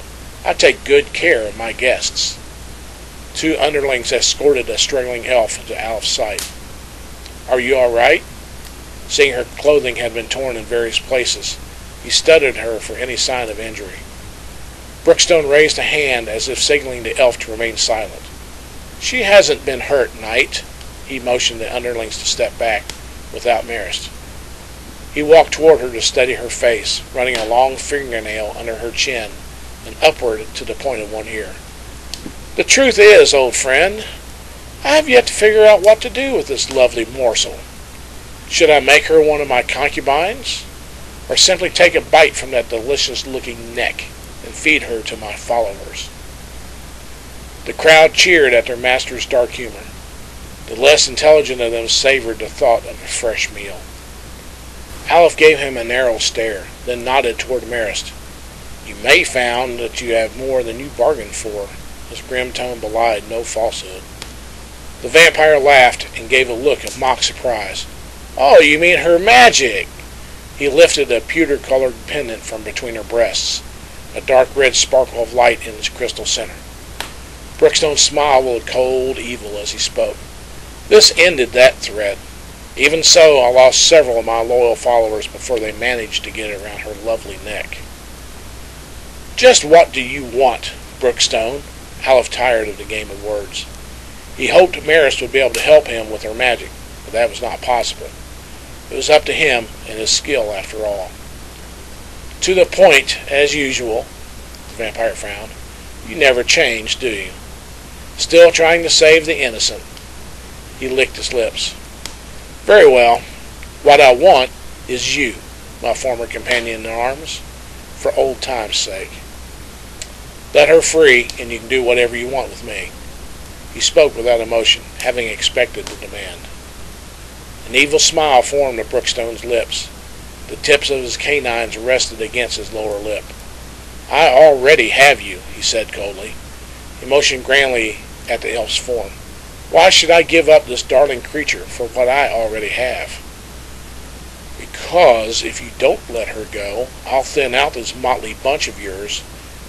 I take good care of my guests." Two underlings escorted a struggling elf into Aleph's sight. "Are you all right?" Seeing her clothing had been torn in various places, he studied her for any sign of injury. Brookestone raised a hand as if signaling the elf to remain silent. "She hasn't been hurt, knight." He motioned the underlings to step back, without Marist. He walked toward her to study her face, running a long fingernail under her chin and upward to the point of one ear. "The truth is, old friend, I have yet to figure out what to do with this lovely morsel. Should I make her one of my concubines, or simply take a bite from that delicious-looking neck and feed her to my followers?" The crowd cheered at their master's dark humor. The less intelligent of them savored the thought of a fresh meal. Aleph gave him a narrow stare, then nodded toward Marist. "You may found that you have more than you bargained for." His grim tone belied no falsehood. The vampire laughed and gave a look of mock surprise. "Oh, you mean her magic!" He lifted a pewter-colored pendant from between her breasts, a dark red sparkle of light in its crystal center. Brookestone smiled with cold evil as he spoke. This ended that threat. Even so, I lost several of my loyal followers before they managed to get around her lovely neck. "Just what do you want, Brookestone?" Aleph tired of the game of words. He hoped Marist would be able to help him with her magic, but that was not possible. It was up to him and his skill after all. "To the point, as usual," the vampire frowned. "You never change, do you? Still trying to save the innocent." He licked his lips. "Very well. What I want is you, my former companion in arms, for old time's sake. Let her free, and you can do whatever you want with me." He spoke without emotion, having expected the demand. An evil smile formed on Brookstone's lips. The tips of his canines rested against his lower lip. "I already have you," he said coldly. He motioned grandly at the elf's form. "Why should I give up this darling creature for what I already have?" "Because if you don't let her go, I'll thin out this motley bunch of yours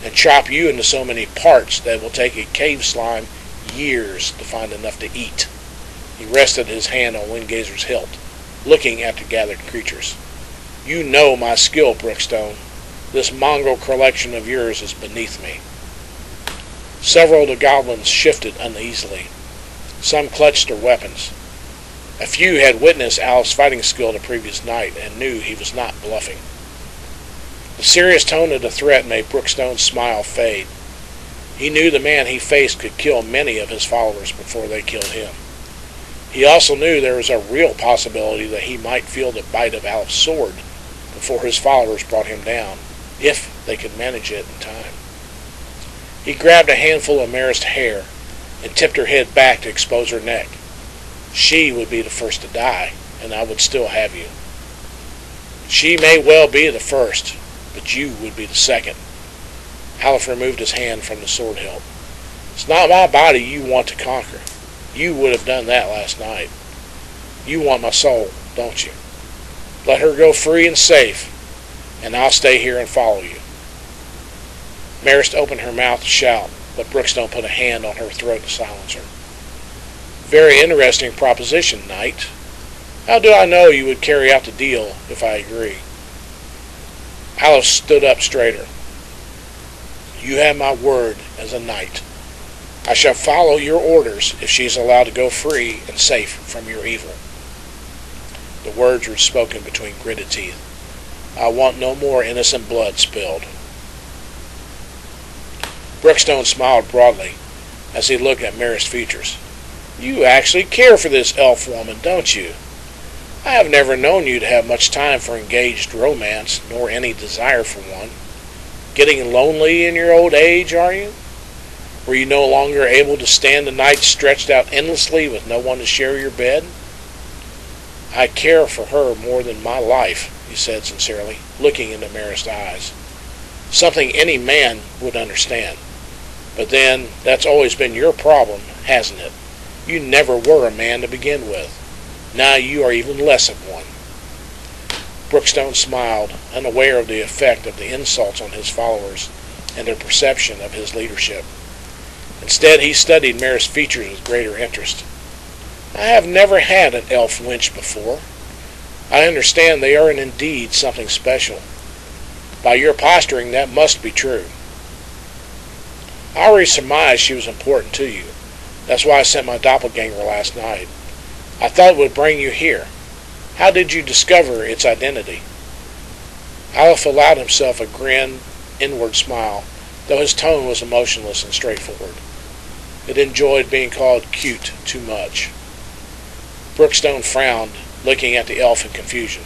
and chop you into so many parts that it will take a cave slime years to find enough to eat. He rested his hand on Windgazer's hilt, looking at the gathered creatures. You know my skill, Brookestone. This mongrel collection of yours is beneath me. Several of the goblins shifted uneasily. Some clutched their weapons. A few had witnessed Alf's fighting skill the previous night and knew he was not bluffing. The serious tone of the threat made Brookstone's smile fade. He knew the man he faced could kill many of his followers before they killed him. He also knew there was a real possibility that he might feel the bite of Alf's sword before his followers brought him down, if they could manage it in time. He grabbed a handful of Marist's hair and tipped her head back to expose her neck. She would be the first to die, and I would still have you. She may well be the first, but you would be the second. Alf removed his hand from the sword hilt. It's not my body you want to conquer. You would have done that last night. You want my soul, don't you? Let her go free and safe, and I'll stay here and follow you. Marist opened her mouth to shout, but Brookestone put a hand on her throat to silence her. Very interesting proposition, knight. How do I know you would carry out the deal if I agree? Alf stood up straighter. You have my word as a knight. I shall follow your orders if she is allowed to go free and safe from your evil. The words were spoken between gritted teeth. I want no more innocent blood spilled. Brookestone smiled broadly as he looked at Marist's features. You actually care for this elf woman, don't you? I have never known you to have much time for engaged romance, nor any desire for one. Getting lonely in your old age, are you? Were you no longer able to stand the night stretched out endlessly with no one to share your bed? I care for her more than my life, he said sincerely, looking into Marist's eyes. Something any man would understand. But then, that's always been your problem, hasn't it? You never were a man to begin with. Now you are even less of one. Brookestone smiled, unaware of the effect of the insults on his followers and their perception of his leadership. Instead, he studied Marist's features with greater interest. I have never had an elf wench before. I understand they are indeed something special. By your posturing, that must be true. I already surmised she was important to you. That's why I sent my doppelganger last night. I thought it would bring you here. How did you discover its identity? Alf allowed himself a grim, inward smile, though his tone was emotionless and straightforward. It enjoyed being called cute too much. Brookestone frowned, looking at the elf in confusion.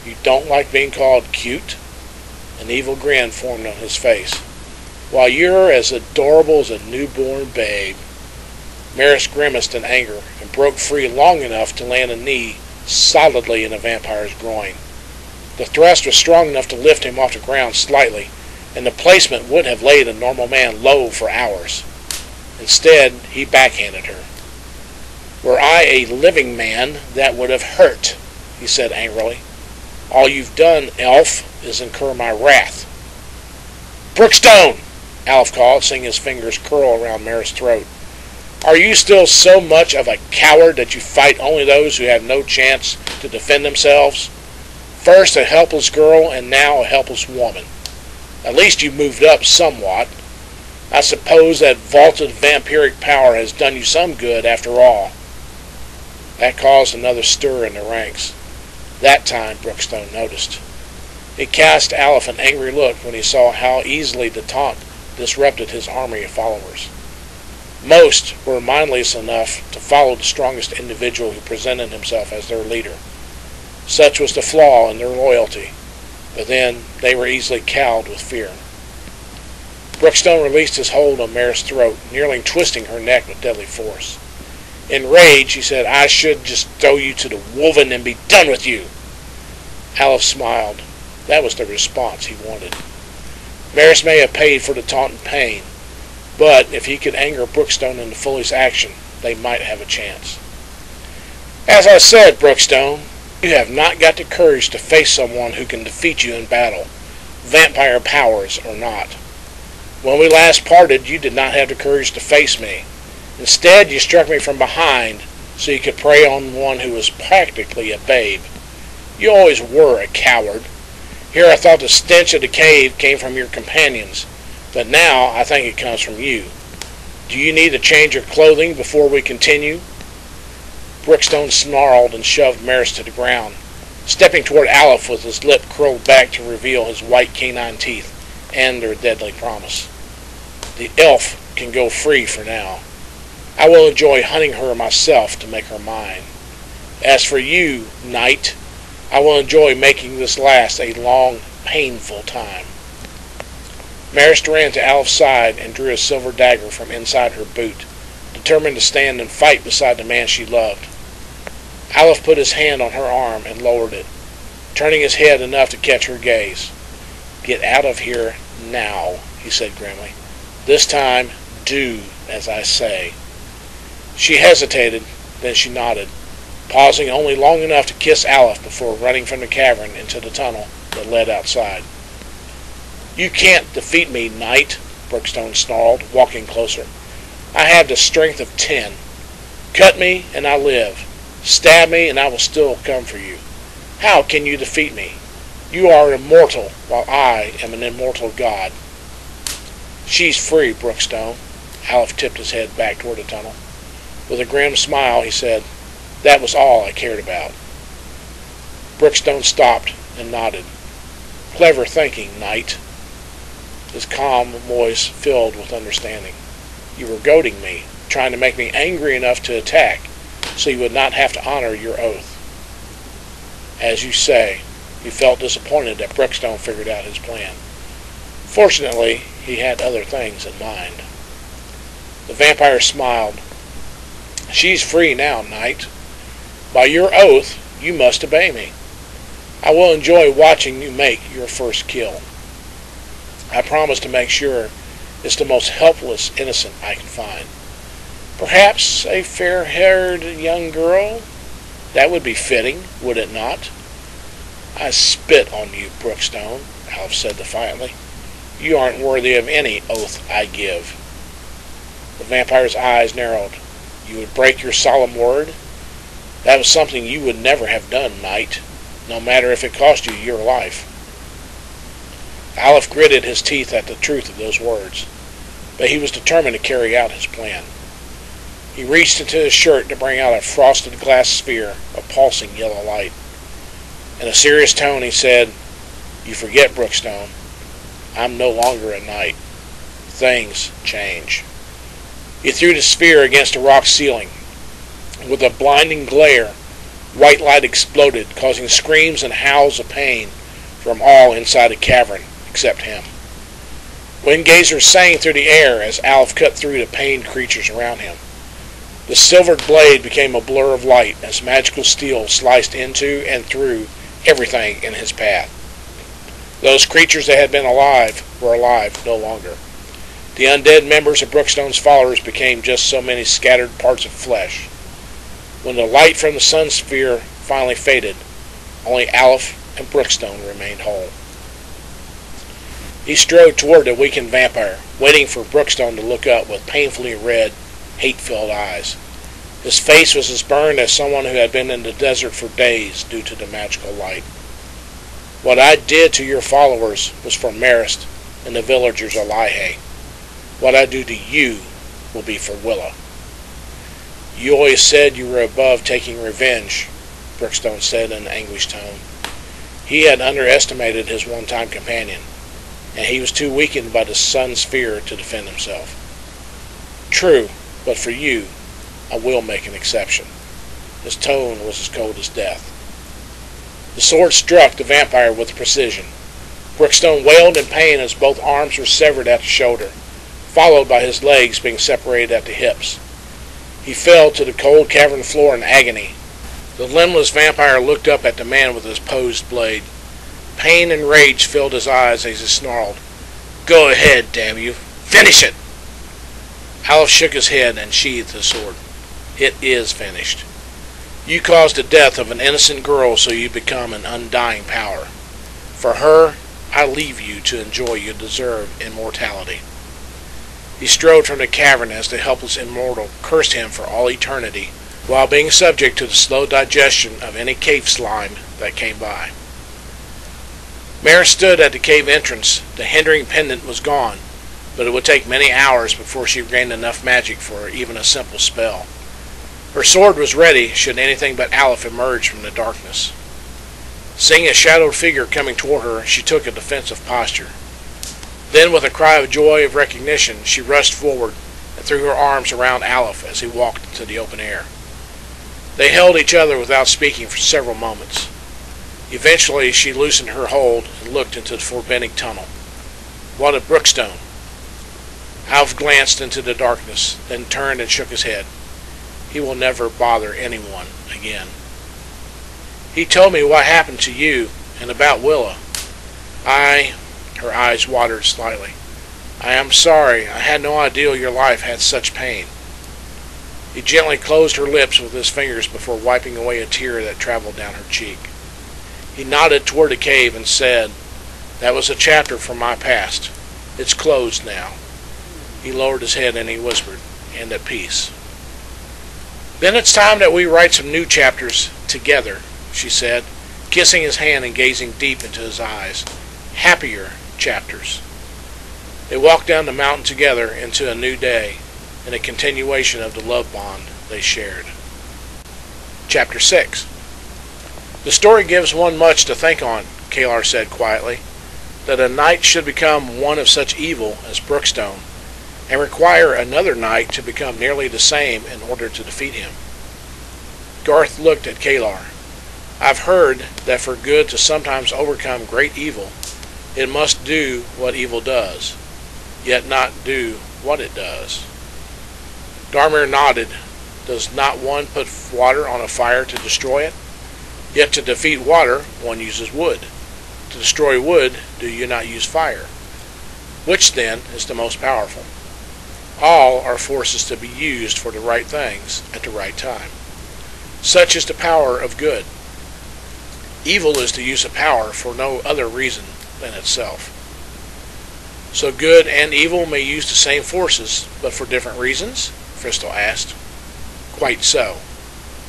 You don't like being called cute? An evil grin formed on his face. Why, you're as adorable as a newborn babe. Marist grimaced in anger and broke free long enough to land a knee solidly in the vampire's groin. The thrust was strong enough to lift him off the ground slightly, and the placement would have laid a normal man low for hours. Instead, he backhanded her. Were I a living man, that would have hurt, he said angrily. All you've done, elf, is incur my wrath. Brookestone! Alf called, seeing his fingers curl around Marist's throat. Are you still so much of a coward that you fight only those who have no chance to defend themselves? First a helpless girl, and now a helpless woman. At least you've moved up somewhat. I suppose that vaulted vampiric power has done you some good after all. That caused another stir in the ranks. That time Brookestone noticed. It cast Alf an angry look when he saw how easily the taunt disrupted his army of followers. Most were mindless enough to follow the strongest individual who presented himself as their leader. Such was the flaw in their loyalty, but then they were easily cowed with fear. Brookestone released his hold on Marist's throat, nearly twisting her neck with deadly force. In rage, he said, I should just throw you to the wolven and be done with you. Alf smiled. That was the response he wanted. Marist may have paid for the taunt and pain, but if he could anger Brookestone into foolish action, they might have a chance. As I said, Brookestone, you have not got the courage to face someone who can defeat you in battle, vampire powers or not. When we last parted, you did not have the courage to face me. Instead, you struck me from behind so you could prey on one who was practically a babe. You always were a coward. Here I thought the stench of the cave came from your companions, but now I think it comes from you. Do you need to change your clothing before we continue? Brookestone snarled and shoved Maris to the ground, stepping toward Aleph with his lip curled back to reveal his white canine teeth and their deadly promise. The elf can go free for now. I will enjoy hunting her myself to make her mine. As for you, knight, I will enjoy making this last a long, painful time. Maris ran to Aleph's side and drew a silver dagger from inside her boot, determined to stand and fight beside the man she loved. Aleph put his hand on her arm and lowered it, turning his head enough to catch her gaze. Get out of here now, he said grimly. This time, do as I say. She hesitated, then she nodded, pausing only long enough to kiss Aleph before running from the cavern into the tunnel that led outside. You can't defeat me, knight, Brookestone snarled, walking closer. I have the strength of 10. Cut me, and I live. Stab me, and I will still come for you. How can you defeat me? You are immortal, while I am an immortal god. She's free, Brookestone. Aleph tipped his head back toward the tunnel. With a grim smile, he said, That was all I cared about. Brookestone stopped and nodded. Clever thinking, knight. His calm voice filled with understanding. You were goading me, trying to make me angry enough to attack, so you would not have to honor your oath. As you say, he felt disappointed that Brookestone figured out his plan. Fortunately, he had other things in mind. The vampire smiled. She's free now, knight. By your oath, you must obey me. I will enjoy watching you make your first kill. I promise to make sure it's the most helpless innocent I can find. Perhaps a fair-haired young girl? That would be fitting, would it not? I spit on you, Brookestone, Aleph said defiantly. You aren't worthy of any oath I give. The vampire's eyes narrowed. You would break your solemn word? That was something you would never have done, knight, no matter if it cost you your life. Aleph gritted his teeth at the truth of those words, but he was determined to carry out his plan. He reached into his shirt to bring out a frosted glass sphere of pulsing yellow light. In a serious tone he said, You forget, Brookestone, I'm no longer a knight. Things change. He threw the sphere against a rock ceiling. With a blinding glare, white light exploded, causing screams and howls of pain from all inside the cavern, except him. Wind gazers sang through the air as Aleph cut through the pained creatures around him. The silvered blade became a blur of light as magical steel sliced into and through everything in his path. Those creatures that had been alive were alive no longer. The undead members of Brookstone's followers became just so many scattered parts of flesh. When the light from the sun sphere finally faded, only Aleph and Brookestone remained whole. He strode toward the weakened vampire, waiting for Brookestone to look up with painfully red, hate-filled eyes. His face was as burned as someone who had been in the desert for days due to the magical light. What I did to your followers was for Marist and the villagers of Lihey. What I do to you will be for Willa. You always said you were above taking revenge, Brookestone said in an anguished tone. He had underestimated his one-time companion, and he was too weakened by the sun sphere to defend himself. True, but for you, I will make an exception. His tone was as cold as death. The sword struck the vampire with precision. Brookestone wailed in pain as both arms were severed at the shoulder, followed by his legs being separated at the hips. He fell to the cold cavern floor in agony. The limbless vampire looked up at the man with his posed blade. Pain and rage filled his eyes as he snarled, Go ahead, damn you! Finish it! Aleph shook his head and sheathed his sword. It is finished. You caused the death of an innocent girl so you become an undying power. For her, I leave you to enjoy your deserved immortality. He strode from the cavern as the helpless immortal cursed him for all eternity, while being subject to the slow digestion of any cave slime that came by. Mara stood at the cave entrance. The hindering pendant was gone, but it would take many hours before she gained enough magic for even a simple spell. Her sword was ready should anything but Aleph emerge from the darkness. Seeing a shadowed figure coming toward her, she took a defensive posture. Then, with a cry of joy of recognition, she rushed forward and threw her arms around Aleph as he walked into the open air. They held each other without speaking for several moments. Eventually, she loosened her hold and looked into the forbidding tunnel. What of Brookestone? Aleph glanced into the darkness, then turned and shook his head. He will never bother anyone again. He told me what happened to you and about Willa. Her eyes watered slightly. I am sorry. I had no idea your life had such pain. He gently closed her lips with his fingers before wiping away a tear that traveled down her cheek. He nodded toward the cave and said, That was a chapter from my past. It's closed now. He lowered his head and he whispered, And at peace. Then it's time that we write some new chapters together, she said, kissing his hand and gazing deep into his eyes. Happier chapters. They walked down the mountain together into a new day, and a continuation of the love bond they shared. Chapter 6. The story gives one much to think on, Kalar said quietly, that a knight should become one of such evil as Brookestone, and require another knight to become nearly the same in order to defeat him. Garth looked at Kalar. I've heard that for good to sometimes overcome great evil, it must do what evil does, yet not do what it does. Darmir nodded. Does not one put water on a fire to destroy it? Yet to defeat water, one uses wood. To destroy wood, do you not use fire? Which, then, is the most powerful? All are forces to be used for the right things at the right time. Such is the power of good. Evil is the use of power for no other reason than itself. So good and evil may use the same forces, but for different reasons? Crystal asked. Quite so.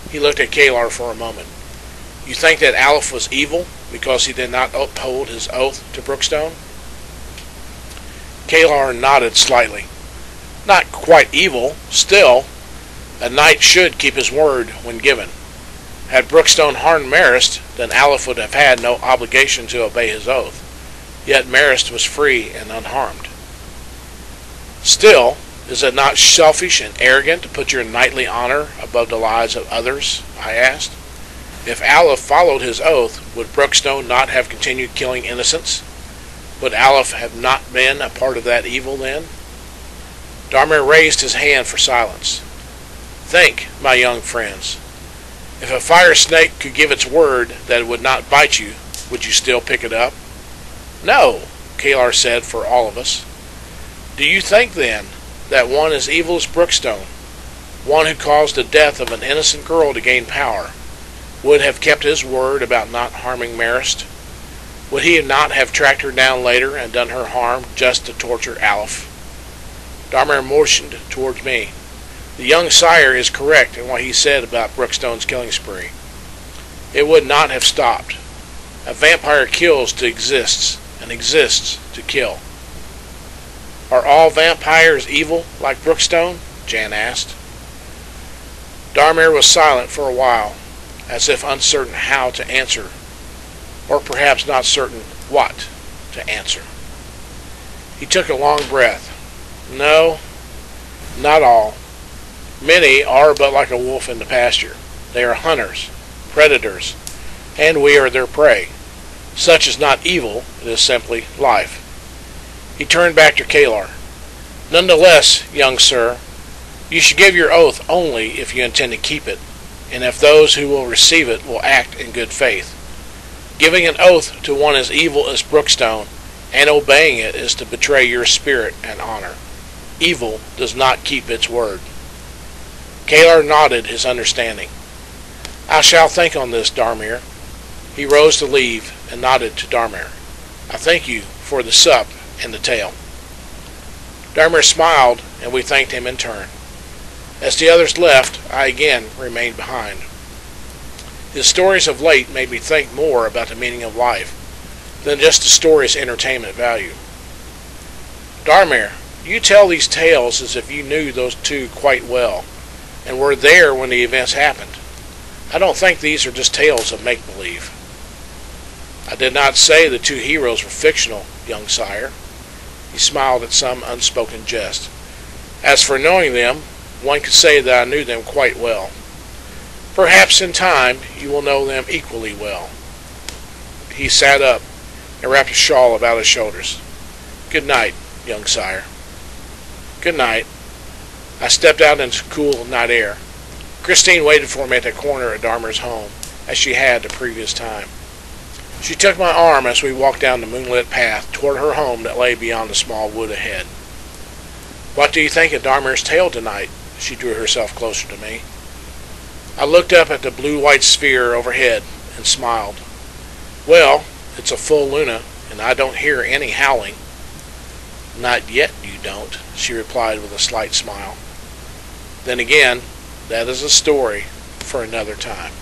He looked at Kalar for a moment. You think that Aleph was evil because he did not uphold his oath to Brookestone? Kalar nodded slightly. Not quite evil. Still, a knight should keep his word when given. Had Brookestone harmed Marist, then Aleph would have had no obligation to obey his oath. Yet Marist was free and unharmed. Still, is it not selfish and arrogant to put your knightly honor above the lives of others? I asked. If Aleph followed his oath, would Brookestone not have continued killing innocents? Would Aleph have not been a part of that evil then? Darmir raised his hand for silence. Think, my young friends. If a fire snake could give its word that it would not bite you, would you still pick it up? No, Kalar said for all of us. Do you think, then, that one as evil as Brookestone, one who caused the death of an innocent girl to gain power, would have kept his word about not harming Marist? Would he not have tracked her down later and done her harm just to torture Aleph? Darmir motioned towards me. The young sire is correct in what he said about Brookstone's killing spree. It would not have stopped. A vampire kills to exist, and exists to kill. Are all vampires evil like Brookestone? Jan asked. Darmir was silent for a while, as if uncertain how to answer, or perhaps not certain what to answer. He took a long breath. No, not all. Many are but like a wolf in the pasture. They are hunters, predators, and we are their prey. Such is not evil, it is simply life. He turned back to Kalar. Nonetheless, young sir, you should give your oath only if you intend to keep it, and if those who will receive it will act in good faith. Giving an oath to one as evil as Brookestone, and obeying it is to betray your spirit and honor. Evil does not keep its word. Kalar nodded his understanding. I shall think on this, Darmir. He rose to leave and nodded to Darmir. I thank you for the sup and the tale. Darmer smiled, and we thanked him in turn. As the others left, I again remained behind. His stories of late made me think more about the meaning of life than just the story's entertainment value. Darmer, you tell these tales as if you knew those two quite well, and were there when the events happened. I don't think these are just tales of make-believe. I did not say the two heroes were fictional, young sire. He smiled at some unspoken jest. As for knowing them, one could say that I knew them quite well. Perhaps in time you will know them equally well. He sat up and wrapped a shawl about his shoulders. Good night, young sire. Good night. I stepped out into the cool night air. Christine waited for me at the corner of Darmer's home, as she had the previous time. She took my arm as we walked down the moonlit path toward her home that lay beyond the small wood ahead. What do you think of Darmer's tale tonight? She drew herself closer to me. I looked up at the blue-white sphere overhead and smiled. Well, it's a full luna, and I don't hear any howling. Not yet you don't, she replied with a slight smile. Then again, that is a story for another time.